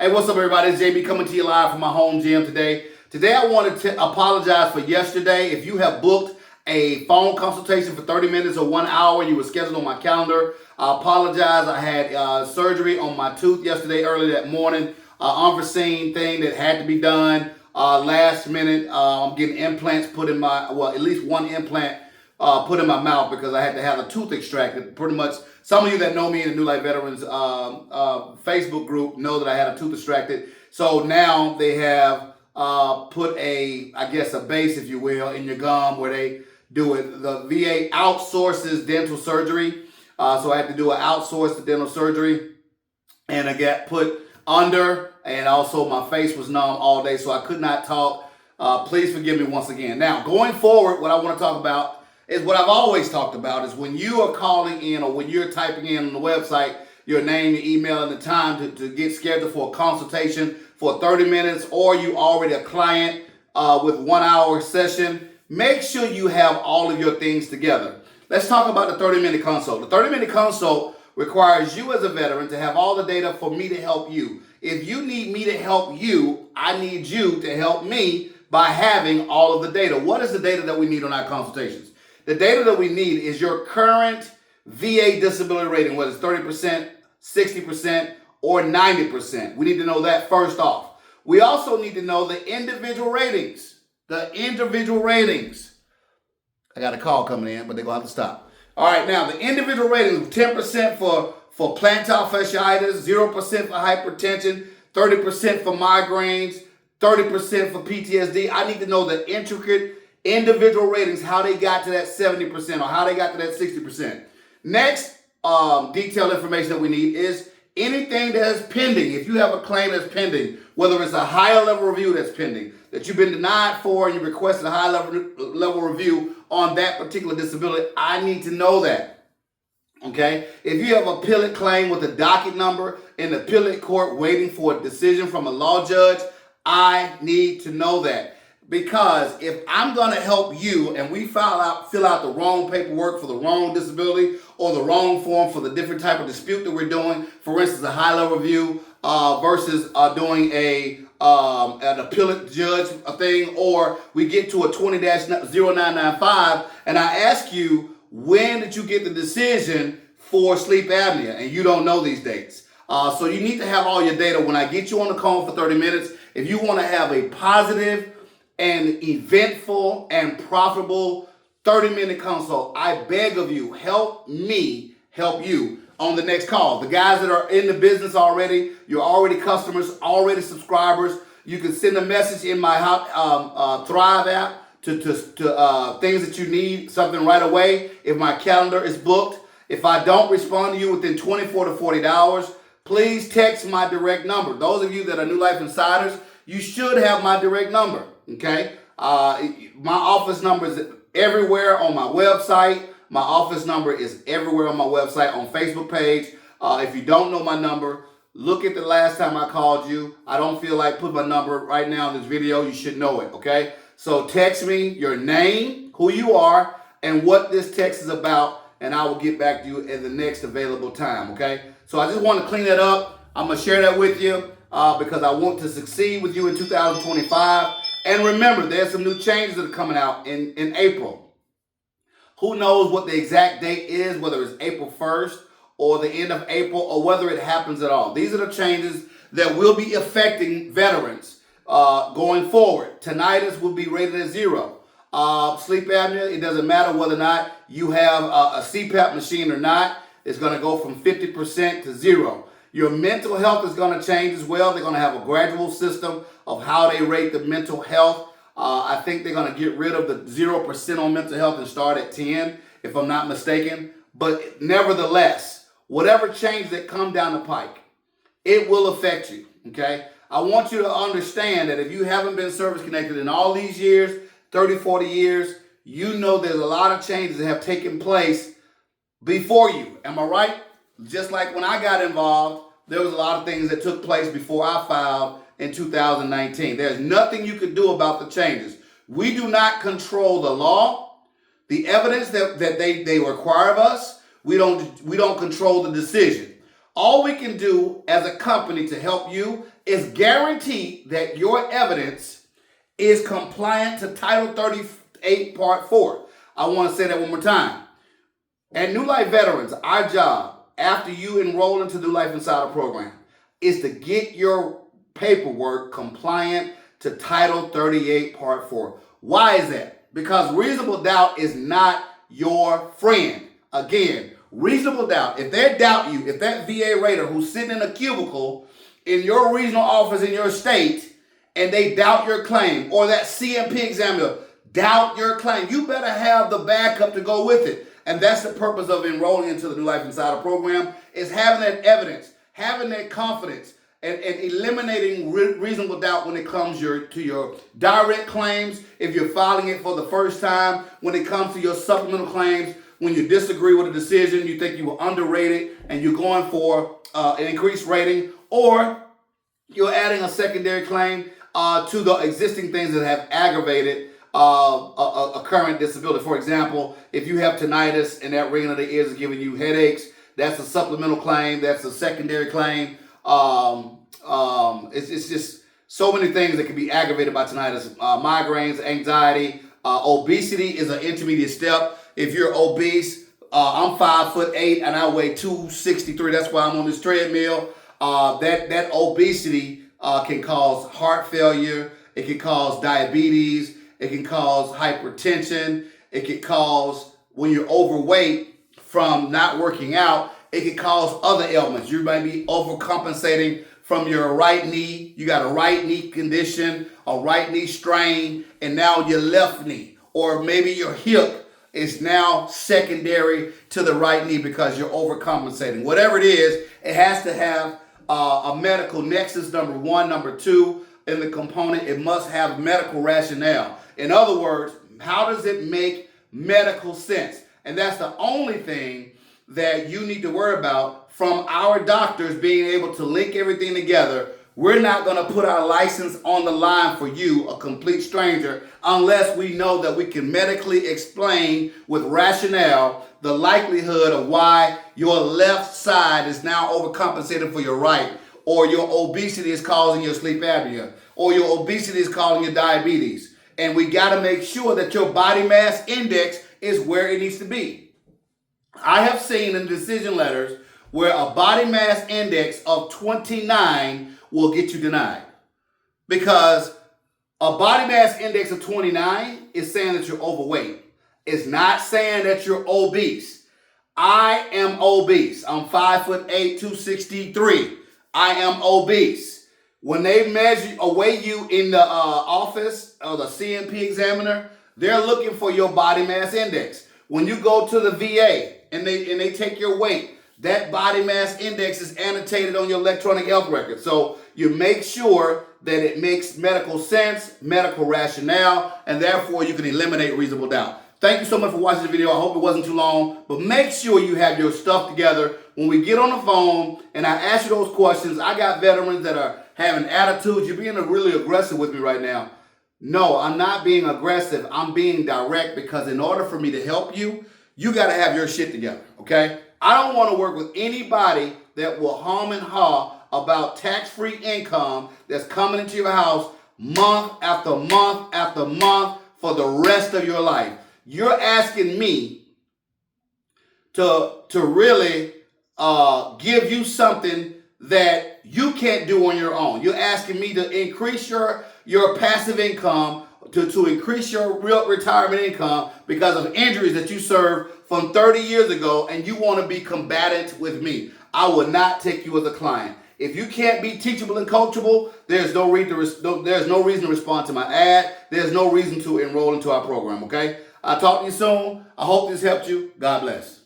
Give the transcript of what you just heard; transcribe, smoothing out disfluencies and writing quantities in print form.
Hey, what's up, everybody? It's JB coming to you live from my home gym today. Today, I wanted to apologize for yesterday. If you have booked a phone consultation for 30 minutes or 1 hour, you were scheduled on my calendar, I apologize. I had surgery on my tooth yesterday early that morning. Unforeseen thing that had to be done last minute. I'm getting implants put in my, well, at least one implant put in my mouth because I had to have a tooth extracted. Pretty much, some of you that know me in the New Life Veterans Facebook group know that I had a tooth extracted. So now they have put I guess a base, if you will, in your gum where they do it. The VA outsources dental surgery. So I had to do an outsourced dental surgery, and I got put under, and also my face was numb all day, so I could not talk. Please forgive me once again. Now, going forward, what I want to talk about is what I've always talked about, is when you are calling in or when you're typing in on the website your name, your email, and the time to get scheduled for a consultation for 30 minutes, or you already a client with 1 hour session, make sure you have all of your things together. Let's talk about the 30-minute consult. The 30-minute consult requires you as a veteran to have all the data for me to help you. If you need me to help you, I need you to help me by having all of the data. What is the data that we need on our consultations? The data that we need is your current VA disability rating, whether it's 30%, 60%, or 90%. We need to know that first off. We also need to know the individual ratings. The individual ratings. I got a call coming in, but they're going to have to stop. All right, now the individual ratings, 10% for plantar fasciitis, 0% for hypertension, 30% for migraines, 30% for PTSD. I need to know the intricate individual ratings, how they got to that 70% or how they got to that 60%. Next, detailed information that we need is anything that is pending. If you have a claim that's pending, whether it's a higher level review that's pending, that you've been denied for and you requested a high level review on that particular disability, I need to know that. Okay? If you have a appellate claim with a docket number in the appellate court waiting for a decision from a law judge, I need to know that. Because if I'm going to help you and we fill out the wrong paperwork for the wrong disability or the wrong form for the different type of dispute that we're doing, for instance, a high-level review versus doing an appellate judge thing, or we get to a 20-0995 and I ask you, when did you get the decision for sleep apnea? And you don't know these dates. So you need to have all your data when I get you on the call for 30 minutes. If you want to have a positive and eventful and profitable 30-minute consult, I beg of you, help me help you on the next call. The guys that are in the business already, you're already customers, already subscribers, you can send a message in my Thrive app to things that you need, something right away. If my calendar is booked, if I don't respond to you within 24 to 48 hours, please text my direct number. Those of you that are New Life Insiders, you should have my direct number. Okay, my office number is everywhere on my website. My office number is everywhere on my website, on Facebook page. If you don't know my number, look at the last time I called you. I don't feel like putting my number right now in this video. You should know it, okay? So text me your name, who you are, and what this text is about, and I will get back to you at the next available time, okay? So I just want to clean that up. I'm going to share that with you because I want to succeed with you in 2025. And remember, there's some new changes that are coming out in April. Who knows what the exact date is, whether it's April 1st or the end of April or whether it happens at all. These are the changes that will be affecting veterans going forward. Tinnitus will be rated at 0. Sleep apnea, it doesn't matter whether or not you have a CPAP machine or not. It's going to go from 50% to 0. Your mental health is going to change as well. They're going to have a gradual system of how they rate the mental health. I think they're going to get rid of the 0% on mental health and start at 10, if I'm not mistaken. But nevertheless, whatever change that come down the pike, it will affect you, okay? I want you to understand that if you haven't been service connected in all these years, 30, 40 years, you know there's a lot of changes that have taken place before you. Am I right? Just like when I got involved, there was a lot of things that took place before I filed in 2019. There's nothing you could do about the changes. We do not control the law, the evidence that they require of us. We don't control the decision. All we can do as a company to help you is guarantee that your evidence is compliant to Title 38, Part 4. I want to say that one more time. At New Life Veterans, our job after you enroll into the New Life Insider program is to get your paperwork compliant to Title 38, Part 4. Why is that? Because reasonable doubt is not your friend. Again, reasonable doubt. If they doubt you, if that VA rater who's sitting in a cubicle in your regional office in your state and they doubt your claim, or that CMP examiner doubt your claim, you better have the backup to go with it. And that's the purpose of enrolling into the New Life Insider program, is having that evidence, having that confidence, and eliminating reasonable doubt when it comes to your direct claims, if you're filing it for the first time, when it comes to your supplemental claims, when you disagree with a decision, you think you were underrated and you're going for an increased rating, or you're adding a secondary claim to the existing things that have aggravated a current disability. For example, if you have tinnitus and that ringing of the ears is giving you headaches, that's a supplemental claim, that's a secondary claim. It's just so many things that can be aggravated by tinnitus. Migraines, anxiety, obesity is an intermediate step. If you're obese, I'm 5'8" and I weigh 263. That's why I'm on this treadmill. That obesity can cause heart failure. It can cause diabetes. It can cause hypertension. It can cause, when you're overweight from not working out, it can cause other ailments. You might be overcompensating from your right knee. You got a right knee condition, a right knee strain, and now your left knee. Or maybe your hip is now secondary to the right knee because you're overcompensating. Whatever it is, it has to have a medical nexus, number one. Number two, in the component, it must have medical rationale. In other words, how does it make medical sense? And that's the only thing that you need to worry about from our doctors being able to link everything together. We're not going to put our license on the line for you, a complete stranger, unless we know that we can medically explain with rationale the likelihood of why your left side is now overcompensated for your right, or your obesity is causing your sleep apnea, or your obesity is causing your diabetes. And we got to make sure that your body mass index is where it needs to be. I have seen in decision letters where a body mass index of 29 will get you denied, because a body mass index of 29 is saying that you're overweight. It's not saying that you're obese. I am obese. I'm 5'8", 263. I am obese. When they measure or weigh you in the office or the CMP examiner, they're looking for your body mass index. When you go to the VA and they take your weight, that body mass index is annotated on your electronic health record. So you make sure that it makes medical sense, medical rationale, and therefore you can eliminate reasonable doubt. Thank you so much for watching the video. I hope it wasn't too long, but make sure you have your stuff together. When we get on the phone and I ask you those questions, I got veterans that are having attitudes. You're being really aggressive with me right now. No, I'm not being aggressive. I'm being direct, because in order for me to help you, you got to have your shit together, okay? I don't want to work with anybody that will hum and haw about tax-free income that's coming into your house month after month after month for the rest of your life. You're asking me to really give you something that you can't do on your own. You're asking me to increase your passive income, to increase your real retirement income because of injuries that you served from 30 years ago, and you want to be combatant with me. I will not take you as a client. If you can't be teachable and coachable, there's no reason to respond to my ad. There's no reason to enroll into our program, okay? I'll talk to you soon. I hope this helped you. God bless.